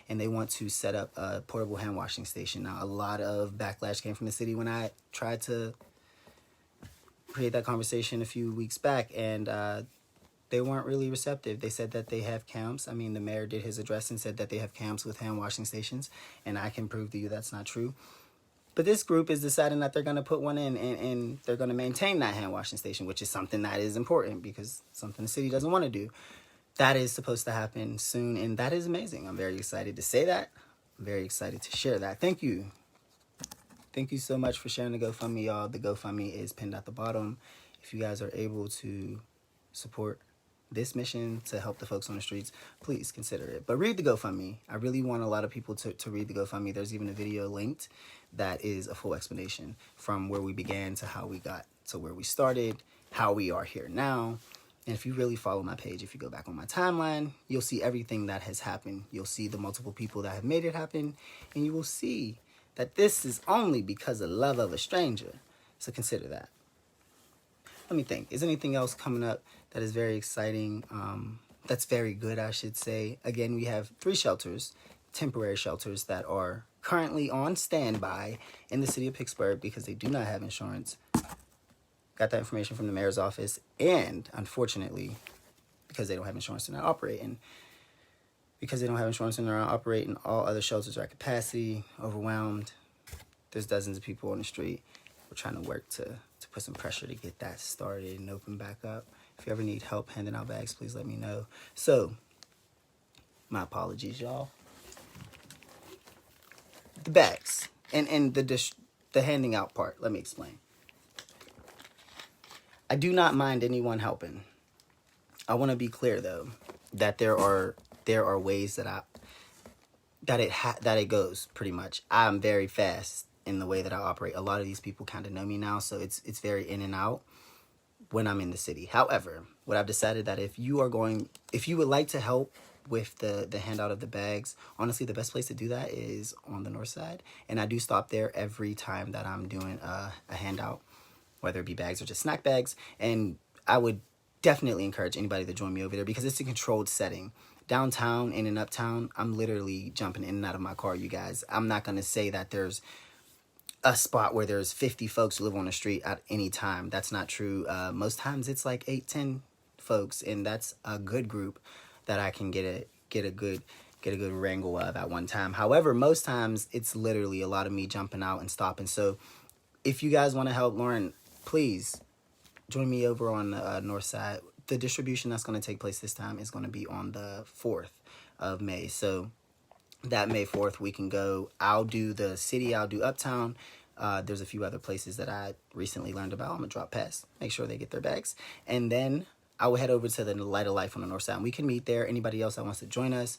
and they want to set up a portable hand washing station. Now, a lot of backlash came from the city when I tried to create that conversation a few weeks back, and they weren't really receptive. They said that they have camps. I mean, the mayor did his address and said that they have camps with hand washing stations, and I can prove to you that's not true. But this group is deciding that they're going to put one in, and they're going to maintain that hand washing station, which is something that is important because something the city doesn't want to do. That is supposed to happen soon, and that is amazing. I'm very excited to say that. I'm very excited to share that. Thank you. Thank you so much for sharing the GoFundMe, y'all. The GoFundMe is pinned at the bottom. If you guys are able to support this mission to help the folks on the streets, please consider it. But read the GoFundMe. I really want a lot of people to read the GoFundMe. There's even a video linked that is a full explanation from where we began to how we got to where we started, how we are here now. And if you really follow my page, if you go back on my timeline, you'll see everything that has happened. You'll see the multiple people that have made it happen, and you will see that this is only because of love of a stranger. So consider that. Let me think. Is anything else coming up that is very exciting? That's very good, I should say. Again, we have 3 shelters, temporary shelters, that are currently on standby in the city of Pittsburgh because they do not have insurance. Got that information from the mayor's office. And unfortunately, because they don't have insurance, they're not operating. Because they don't have insurance and they're not operating, all other shelters are at capacity, overwhelmed. There's dozens of people on the street. We're trying to work to put some pressure to get that started and open back up. If you ever need help handing out bags, please let me know. So, my apologies, y'all. The bags and the handing out part. Let me explain. I do not mind anyone helping. I want to be clear though that there are ways that it goes pretty much. I'm very fast in the way that I operate. A lot of these people kind of know me now, so it's very in and out when I'm in the city. However, what I've decided that if you would like to help with the handout of the bags, honestly, the best place to do that is on the north side. And I do stop there every time that I'm doing a handout, whether it be bags or just snack bags. And I would definitely encourage anybody to join me over there because it's a controlled setting. Downtown and in uptown, I'm literally jumping in and out of my car, you guys. I'm not going to say that there's a spot where there's 50 folks who live on the street at any time. That's not true. Most times it's like 8-10 folks, and that's a good group that I can get a good wrangle of at one time. However, most times it's literally a lot of me jumping out and stopping. So if you guys want to help Lauren, please join me over on the north side. The distribution that's going to take place this time is going to be on the 4th of May. So that May 4th, we can go. I'll do the city. I'll do uptown. There's a few other places that I recently learned about. I'm going to drop past, make sure they get their bags. And then I will head over to the Light of Life on the north side. And we can meet there. Anybody else that wants to join us,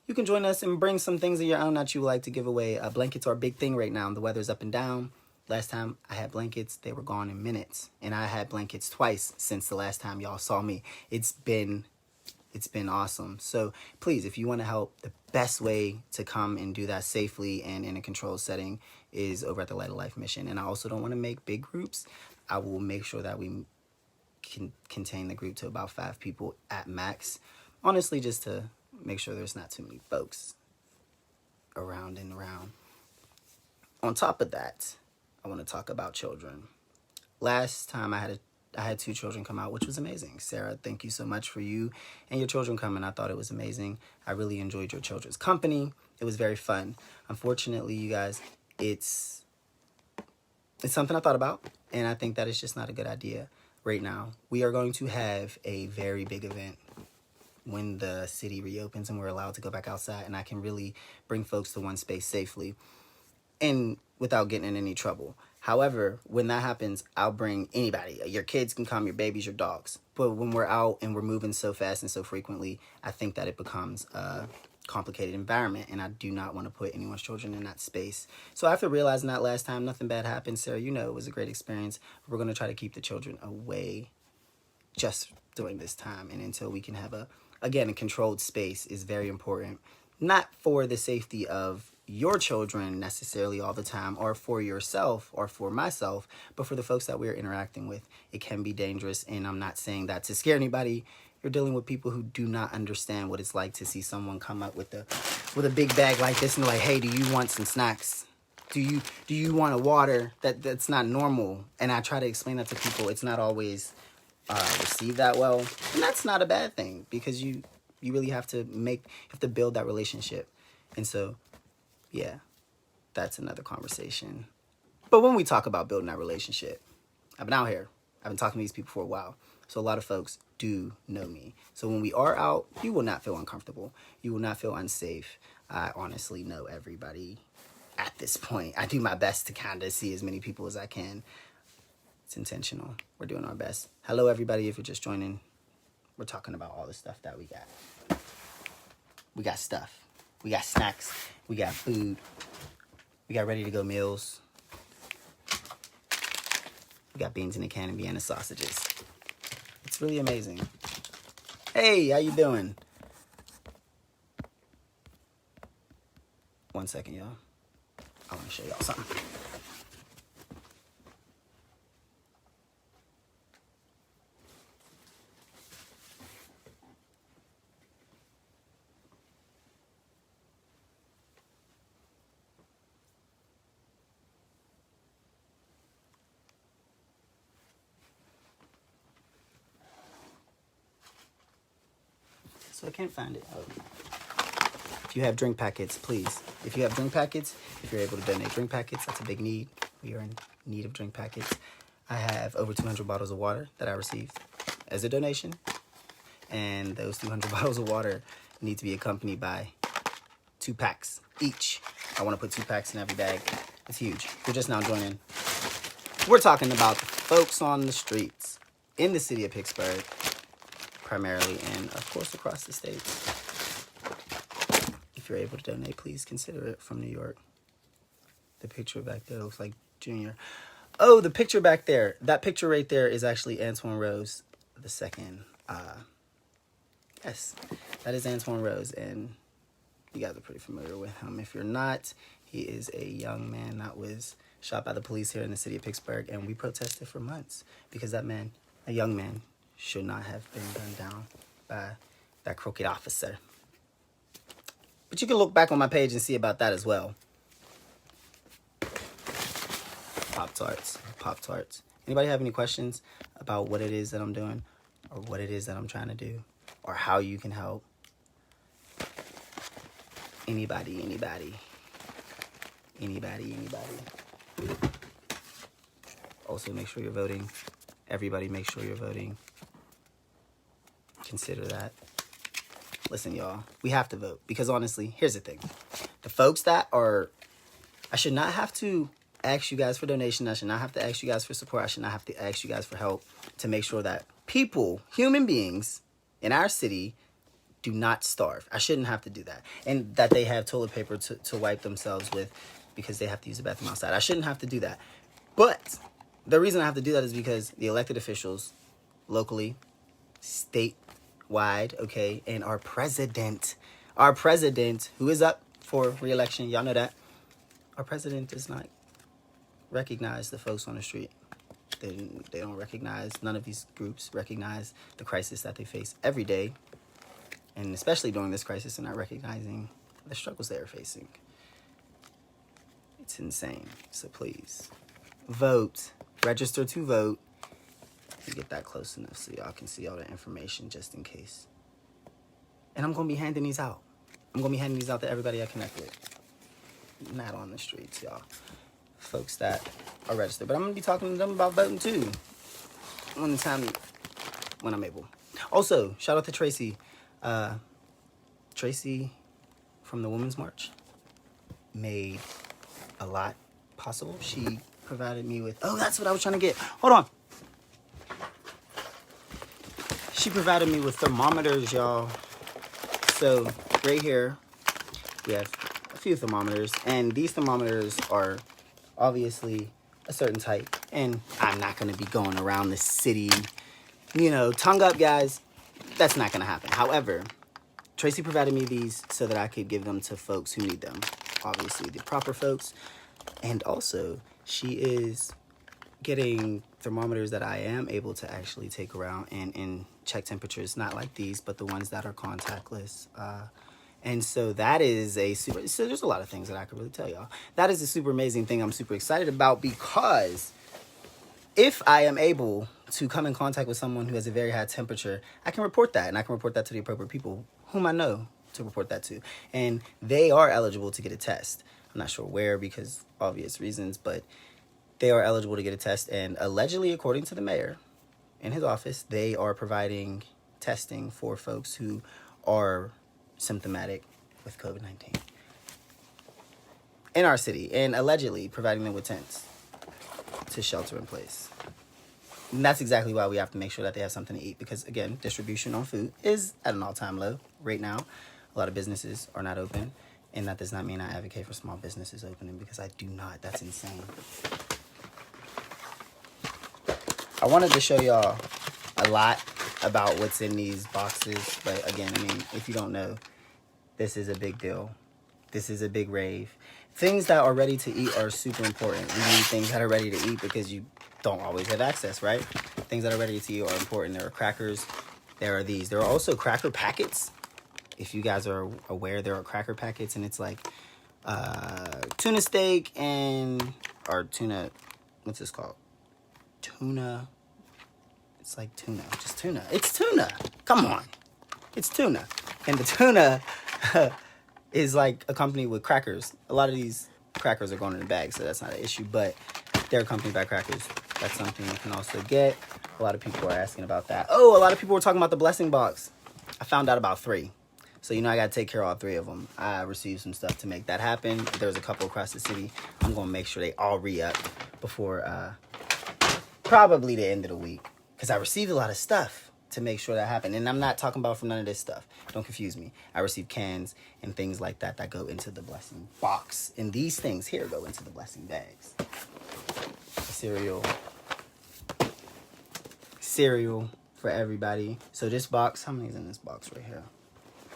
you can join us and bring some things of your own that you would like to give away. Blankets are a big thing right now. The weather's up and down. Last time I had blankets, they were gone in minutes. And I had blankets twice since the last time y'all saw me. It's been awesome. So please, if you want to help, the best way to come and do that safely and in a controlled setting is over at the Light of Life mission. And I also don't want to make big groups. I will make sure that we can contain the group to about 5 people at max. Honestly, just to make sure there's not too many folks around and around. On top of that, I want to talk about children. Last time I had 2 children come out, which was amazing. Sarah, thank you so much for you and your children coming. I thought it was amazing. I really enjoyed your children's company. It was very fun. Unfortunately, you guys, it's something I thought about, and I think that it's just not a good idea right now. We are going to have a very big event when the city reopens and we're allowed to go back outside, and I can really bring folks to one space safely and without getting in any trouble. However, when that happens, I'll bring anybody. Your kids can come, your babies, your dogs. But when we're out and we're moving so fast and so frequently, I think that it becomes a complicated environment, and I do not want to put anyone's children in that space. So after realizing that last time, nothing bad happened. Sarah, you know it was a great experience. We're going to try to keep the children away just during this time, and until we can have a controlled space is very important. Not for the safety of your children necessarily all the time, or for yourself or for myself, but for the folks that we're interacting with. It can be dangerous, and I'm not saying that to scare anybody. You're dealing with people who do not understand what it's like to see someone come up with a big bag like this and they're like, hey, do you want some snacks? Do you want a water? That's not normal. And I try to explain that to people. It's not always received that well. And that's not a bad thing, because you really have to build that relationship. And so, yeah, that's another conversation. But when we talk about building that relationship, I've been out here. I've been talking to these people for a while. So a lot of folks do know me. So when we are out, you will not feel uncomfortable. You will not feel unsafe. I honestly know everybody at this point. I do my best to kind of see as many people as I can. It's intentional. We're doing our best. Hello, everybody. If you're just joining, we're talking about all the stuff that we got. We got stuff. We got snacks. We got food. We got ready-to-go meals. We got beans in a can and Vienna sausages. It's really amazing. Hey, how you doing? 1 second, y'all. I want to show y'all something. So I can't find it. Oh. If you have drink packets, please. If you have drink packets, if you're able to donate drink packets, that's a big need. We are in need of drink packets. I have over 200 bottles of water that I received as a donation. And those 200 bottles of water need to be accompanied by 2 packs each. I want to put 2 packs in every bag. It's huge. If you're just now joining, we're talking about the folks on the streets in the city of Pittsburgh, primarily, and of course across the states. If you're able to donate, please consider it. From New York. The picture back there looks like Junior. Oh, the picture back there. That picture right there is actually Antoine Rose II. Yes, that is Antoine Rose, and you guys are pretty familiar with him. If you're not, he is a young man that was shot by the police here in the city of Pittsburgh, and we protested for months because that man, a young man, should not have been gunned down by that crooked officer. But you can look back on my page and see about that as well. Pop-Tarts. Pop-Tarts. Anybody have any questions about what it is that I'm doing, or what it is that I'm trying to do, or how you can help? Anybody. Also, make sure you're voting. Everybody, make sure you're voting. Consider that. Listen, y'all, we have to vote, because honestly, here's the thing. The folks that are, I should not have to ask you guys for donation. I should not have to ask you guys for support. I should not have to ask you guys for help to make sure that people, human beings in our city, do not starve. I shouldn't have to do that. And that they have toilet paper to wipe themselves with because they have to use the bathroom outside. I shouldn't have to do that. But the reason I have to do that is because the elected officials, locally, statewide, okay, and our president, who is up for re-election, y'all know that, our president does not recognize the folks on the street. They don't recognize, none of these groups recognize the crisis that they face every day. And especially during this crisis, they're not recognizing the struggles they're facing. It's insane. So please, vote. Register to vote. And get that close enough so y'all can see all the information just in case. And I'm going to be handing these out. I'm going to be handing these out to everybody I connect with. Not on the streets, y'all. Folks that are registered. But I'm going to be talking to them about voting too. When I'm able. Also, shout out to Tracy. Tracy from the Women's March made a lot possible. She provided me with, that's what I was trying to get. Hold on. She provided me with thermometers, y'all. So right here, we have a few thermometers, and these thermometers are obviously a certain type, and I'm not going to be going around the city, tongue up, guys. That's not going to happen. However, Tracy provided me these so that I could give them to folks who need them. Obviously, the proper folks. And also, she is getting thermometers that I am able to actually take around and check temperatures, not like these, but the ones that are contactless. And so that is so there's a lot of things that I could really tell y'all. That is a super amazing thing I'm super excited about, because if I am able to come in contact with someone who has a very high temperature, I can report that, and I can report that to the appropriate people whom I know to report that to. And they are eligible to get a test. I'm not sure where, because obvious reasons, but they are eligible to get a test. And allegedly, according to the mayor in his office, they are providing testing for folks who are symptomatic with COVID-19 in our city, and allegedly providing them with tents to shelter in place. And that's exactly why we have to make sure that they have something to eat, because again, distribution on food is at an all-time low right now. A lot of businesses are not open, and that does not mean I advocate for small businesses opening, because I do not. That's insane. I wanted to show y'all a lot about what's in these boxes, but again, I mean, if you don't know, this is a big deal. This is a big rave. Things that are ready to eat are super important. We need things that are ready to eat because you don't always have access, right? Things that are ready to eat are important. There are crackers. There are these. There are also cracker packets. If you guys are aware, there are cracker packets, and it's like tuna steak or tuna, what's this called? Tuna. It's like tuna. Just tuna. It's tuna. Come on. It's tuna. And the tuna is like accompanied with crackers. A lot of these crackers are going in the bag, so that's not an issue, but they're accompanied by crackers. That's something you can also get. A lot of people are asking about that. Oh, a lot of people were talking about the blessing box. I found out about 3. So, I got to take care of all 3 of them. I received some stuff to make that happen. There's a couple across the city. I'm going to make sure they all re-up before probably the end of the week, because I received a lot of stuff to make sure that happened. And I'm not talking about from none of this stuff. Don't confuse me. I received cans and things like that that go into the blessing box. And these things here go into the blessing bags. Cereal for everybody. So this box, how many is in this box right here?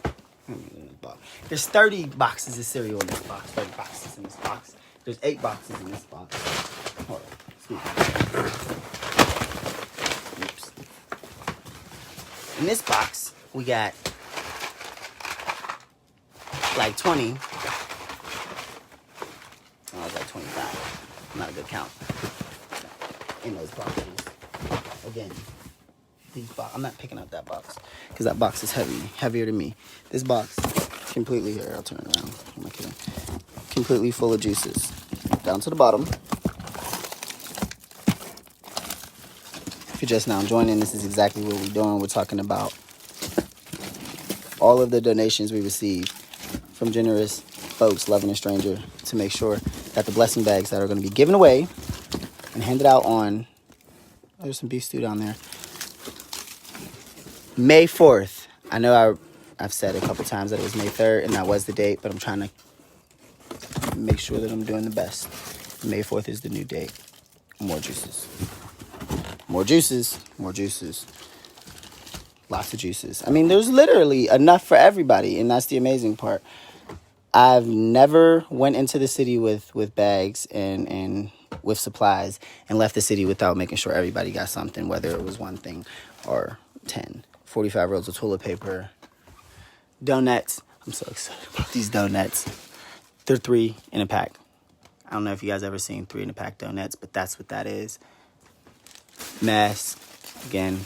How many is in this box? There's 30 boxes of cereal in this box. 30 boxes in this box. There's 8 boxes in this box. Hold on. Excuse me. Oops. In this box, we got like 20. Oh, it's like 25. Not a good count. In those boxes. Again, I'm not picking up that box because that box is heavier than me. This box, completely here. I'll turn it around. I'm not kidding. Completely full of juices. Down to the bottom. If you're just now joining, this is exactly what we're doing. We're talking about all of the donations we received from generous folks, loving a stranger, to make sure that the blessing bags that are going to be given away and handed out on, there's some beef stew down there, May 4th. I know I've said a couple times that it was May 3rd, and that was the date, but I'm trying to make sure that I'm doing the best. May 4th is the new date. More juices. More juices. More juices. Lots of juices. I mean, there's literally enough for everybody, and that's the amazing part. I've never went into the city with bags and with supplies and left the city without making sure everybody got something, whether it was one thing or 10. 45 rolls of toilet paper. Donuts. I'm so excited about these donuts. They're 3 in a pack. I don't know if you guys ever seen 3 in a pack donuts, but that's what that is. Masks. Again,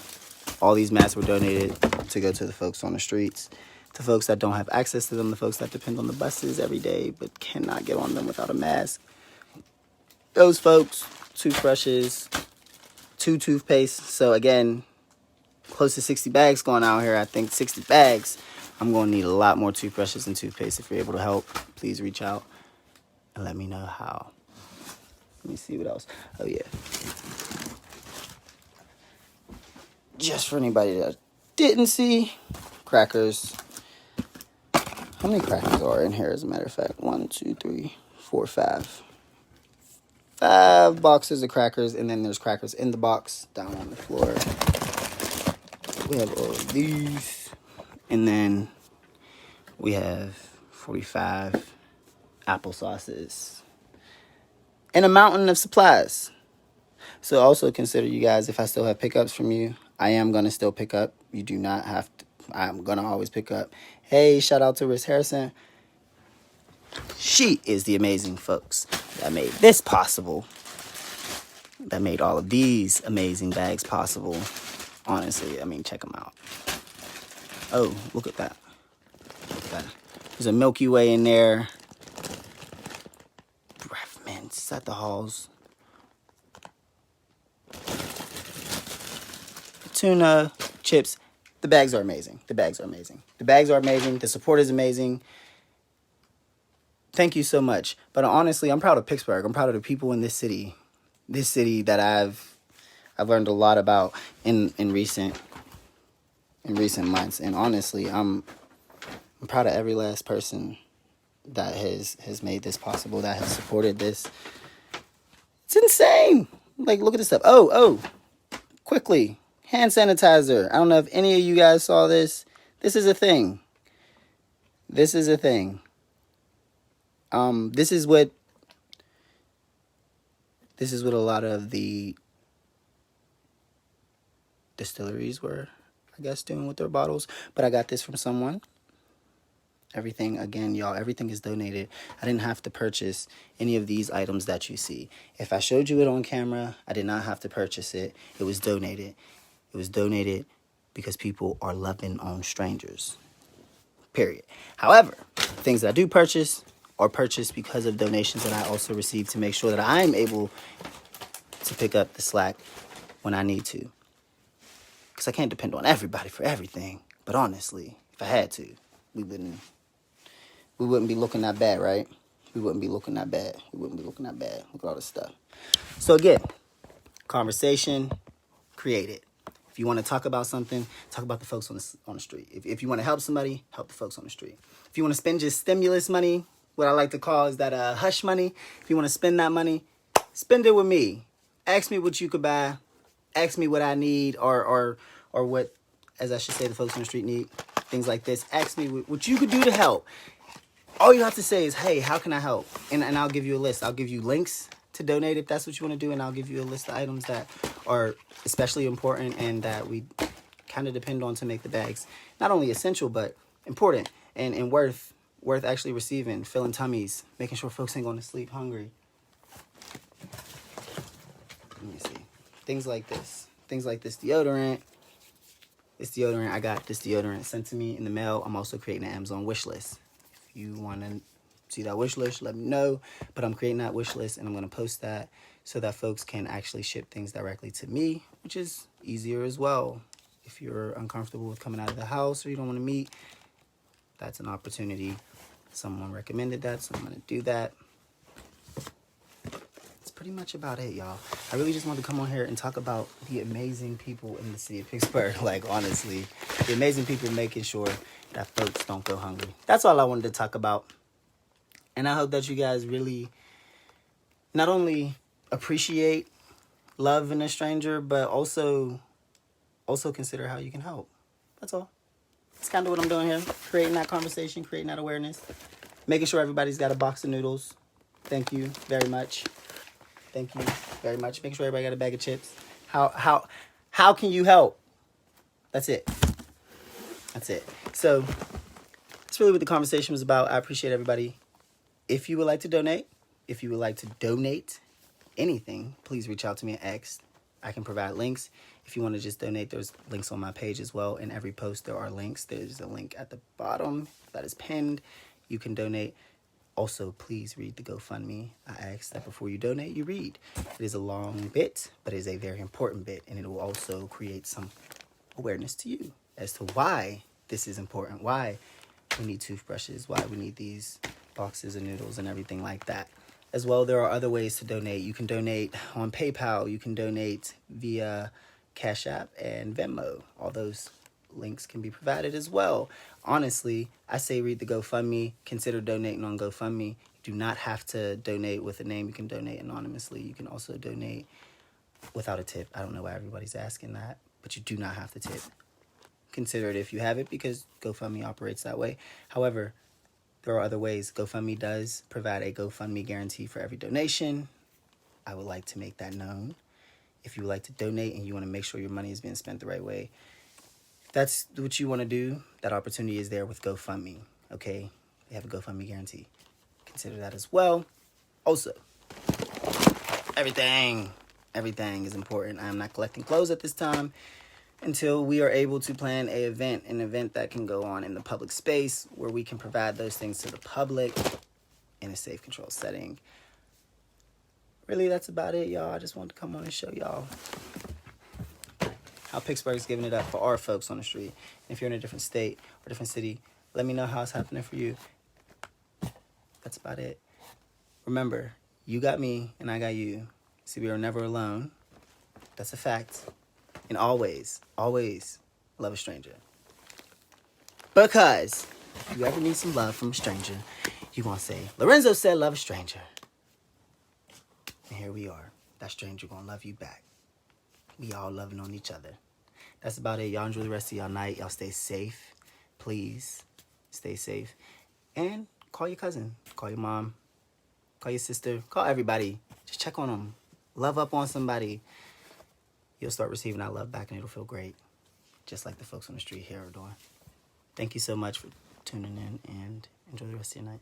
all these masks were donated to go to the folks on the streets, to folks that don't have access to them, the folks that depend on the buses every day but cannot get on them without a mask. Those folks, toothbrushes, 2 toothpastes. So again, close to 60 bags going out here. I think 60 bags. I'm going to need a lot more toothbrushes and toothpaste. If you're able to help, please reach out and let me know how. Let me see what else. Oh, yeah. Just for anybody that didn't see, crackers. How many crackers are in here, as a matter of fact? 1, 2, 3, 4, 5. 5 boxes of crackers, and then there's crackers in the box down on the floor. We have all of these, and then we have 45 applesauces and a mountain of supplies. So also consider, you guys, if I still have pickups from you, I am going to still pick up. You do not have to. I'm going to always pick up. Hey, shout out to Riz Harrison. She is the amazing folks that made this possible. That made all of these amazing bags possible. Honestly, I mean, check them out. Oh, look at that. Look at that. There's a Milky Way in there. Breath mints at the halls. Tuna, chips. The bags are amazing. The bags are amazing. The bags are amazing. The support is amazing. Thank you so much. But honestly, I'm proud of Pittsburgh. I'm proud of the people in this city. This city that I've learned a lot about in recent months. And honestly, I'm proud of every last person that has made this possible, that has supported this. It's insane. Like, look at this stuff. Oh, quickly. Hand sanitizer. I don't know if any of you guys saw this. This is a thing. This is a thing. This is what a lot of the distilleries were, I guess, doing with their bottles. But I got this from someone. Everything, again, y'all, everything is donated. I didn't have to purchase any of these items that you see. If I showed you it on camera, I did not have to purchase it. It was donated. It was donated because people are loving on strangers. Period. However, things that I do purchase are purchased because of donations that I also receive to make sure that I'm able to pick up the slack when I need to. Because I can't depend on everybody for everything. But honestly, if I had to, we wouldn't be looking that bad, right? We wouldn't be looking that bad. Look at all this stuff. So again, conversation, create it. If you want to talk about something, talk about the folks on the street. If you want to help somebody, help the folks on the street. If you want to spend your stimulus money, what I like to call is that hush money. If you want to spend that money, spend it with me. Ask me what you could buy. Ask me what I need, or what, as I should say, the folks on the street need. Things like this. Ask me what you could do to help. All you have to say is, hey, how can I help? And I'll give you a list. I'll give you links to donate if that's what you want to do, and I'll give you a list of items that are especially important and that we kind of depend on to make the bags not only essential but important and worth actually receiving, filling tummies, making sure folks ain't going to sleep hungry. Let me see. Things like this deodorant. This deodorant, I got this deodorant sent to me in the mail. I'm also creating an Amazon wish list. If you want to see that wish list, let me know. But I'm creating that wish list and I'm going to post that so that folks can actually ship things directly to me, which is easier as well. If you're uncomfortable with coming out of the house or you don't want to meet, that's an opportunity. Someone recommended that, so I'm going to do that. That's pretty much about it, y'all. I really just wanted to come on here and talk about the amazing people in the city of Pittsburgh. Like, honestly, the amazing people making sure that folks don't go hungry. That's all I wanted to talk about. And I hope that you guys really not only appreciate love in a stranger, but also consider how you can help. That's all. That's kind of what I'm doing here. Creating that conversation, creating that awareness, making sure everybody's got a box of noodles. Thank you very much. Making sure everybody got a bag of chips. How can you help? That's it. So that's really what the conversation was about. I appreciate everybody. If you would like to donate, anything, please reach out to me at X. I can provide links. If you want to just donate, there's links on my page as well. In every post, there are links. There's a link at the bottom that is pinned. You can donate. Also, please read the GoFundMe. I ask that before you donate, you read. It is a long bit, but it is a very important bit, and it will also create some awareness to you as to why this is important, why we need toothbrushes, why we need these boxes of noodles and everything like that. As well, there are other ways to donate. You can donate on PayPal. You can donate via Cash App and Venmo. All those links can be provided as well. Honestly, I say read the GoFundMe. Consider donating on GoFundMe. You do not have to donate with a name. You can donate anonymously. You can also donate without a tip. I don't know why everybody's asking that, but you do not have to tip. Consider it if you have it, because GoFundMe operates that way. However, there are other ways. GoFundMe does provide a GoFundMe guarantee for every donation. I would like to make that known. if you would like to donate and you want to make sure your money is being spent the right way, if that's what you want to do, that opportunity is there with GoFundMe, okay? They have a GoFundMe guarantee. Consider that as well. Also, everything is important. I am not collecting clothes at this time until we are able to plan an event that can go on in the public space where we can provide those things to the public in a safe, controlled setting. Really, that's about it, y'all. I just wanted to come on and show y'all how Pittsburgh's giving it up for our folks on the street. And if you're in a different state or different city, let me know how it's happening for you. That's about it. Remember, you got me and I got you. See, we are never alone. That's a fact. And always, always love a stranger. Because if you ever need some love from a stranger, you gonna say, Lorenzo said love a stranger. And here we are. That stranger gonna love you back. We all loving on each other. That's about it. Y'all enjoy the rest of y'all night. Y'all stay safe. Please stay safe. And call your cousin. Call your mom. Call your sister. Call everybody. Just check on them. Love up on somebody. You'll start receiving that love back and it'll feel great. Just like the folks on the street here are doing. Thank you so much for tuning in and enjoy the rest of your night.